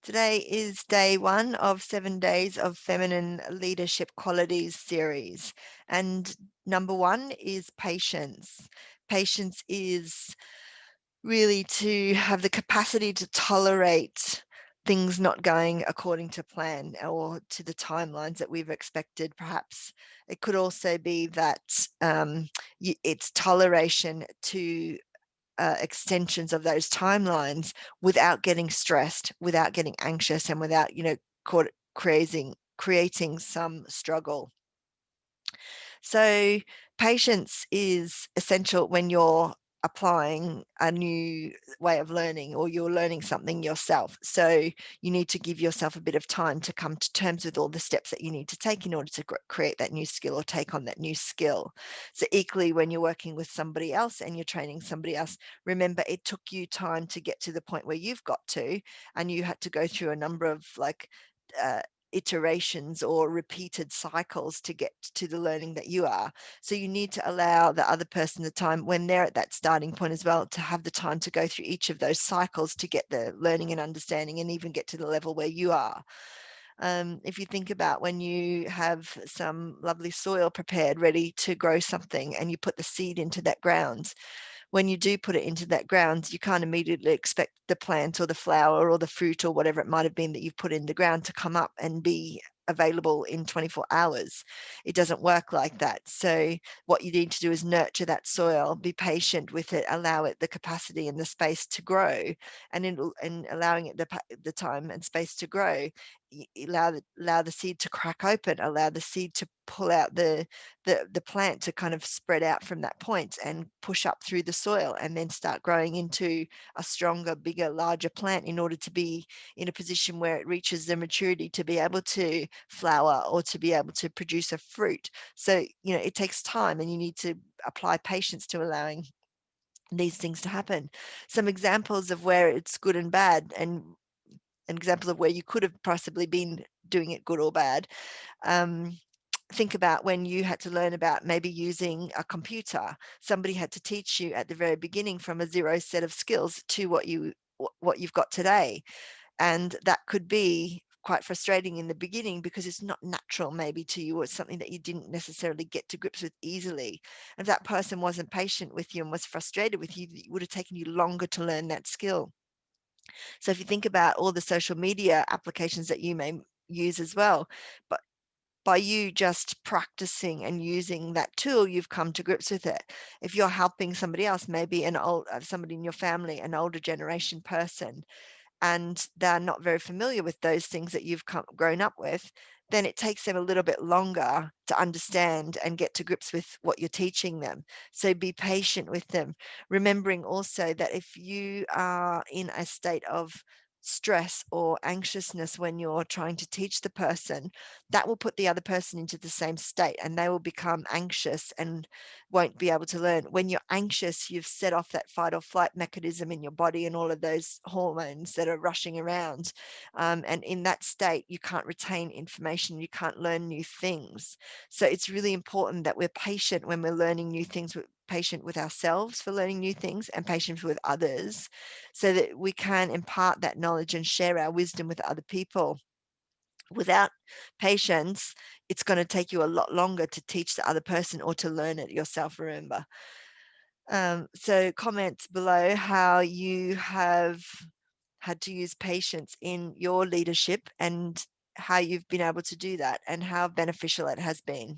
Today is day one of 7 days of Feminine Leadership Qualities series. And number one is patience. Patience is really to have the capacity to tolerate things not going according to plan or to the timelines that we've expected. Perhaps it could also be that it's toleration to extensions of those timelines without getting stressed, without getting anxious, and without, creating some struggle. So patience is essential when you're applying a new way of learning or you're learning something yourself. So you need to give yourself a bit of time to come to terms with all the steps that you need to take in order to create that new skill or take on that new skill. So equally, when you're working with somebody else and you're training somebody else, remember it took you time to get to the point where you've got to, and you had to go through a number of uh, iterations or repeated cycles to get to the learning that you are. So you need to allow the other person the time when they're at that starting point as well, to have the time to go through each of those cycles to get the learning and understanding and even get to the level where you are. If you think about when you have some lovely soil prepared, ready to grow something, and you put the seed into that ground, when you do put it into that ground, you can't immediately expect the plant or the flower or the fruit or whatever it might have been that you've put in the ground to come up and be available in 24 hours. It doesn't work like that. So what you need to do is nurture that soil, be patient with it, allow it the capacity and the space to grow, and allowing it the time and space to grow, allow the seed to crack open, allow the seed to pull out the plant to kind of spread out from that point and push up through the soil, and then start growing into a stronger, bigger, larger plant in order to be in a position where it reaches the maturity to be able to flower or to be able to produce a fruit. So, it takes time, and you need to apply patience to allowing these things to happen. Some examples of where it's good and bad, and an example of where you could have possibly been doing it good or bad. Um, think about when you had to learn about maybe using a computer. Somebody had to teach you at the very beginning from a zero set of skills to what you've got today. And that could be quite frustrating in the beginning because it's not natural maybe to you, or it's something that you didn't necessarily get to grips with easily. And if that person wasn't patient with you and was frustrated with you, it would have taken you longer to learn that skill. So if you think about all the social media applications that you may use as well, but by you just practicing and using that tool, you've come to grips with it. If you're helping somebody else, maybe somebody in your family, an older generation person, and they're not very familiar with those things that you've grown up with, then it takes them a little bit longer to understand and get to grips with what you're teaching them. So be patient with them, remembering also that if you are in a state of stress or anxiousness when you're trying to teach the person, that will put the other person into the same state, and they will become anxious and won't be able to learn. When you're anxious, you've set off that fight or flight mechanism in your body and all of those hormones that are rushing around. And in that state, you can't retain information, you can't learn new things. So it's really important that we're patient when we're learning new things, patient with ourselves for learning new things, and patient with others, so that we can impart that knowledge and share our wisdom with other people. Without patience, it's going to take you a lot longer to teach the other person or to learn it yourself, remember. So comment below how you have had to use patience in your leadership and how you've been able to do that and how beneficial it has been.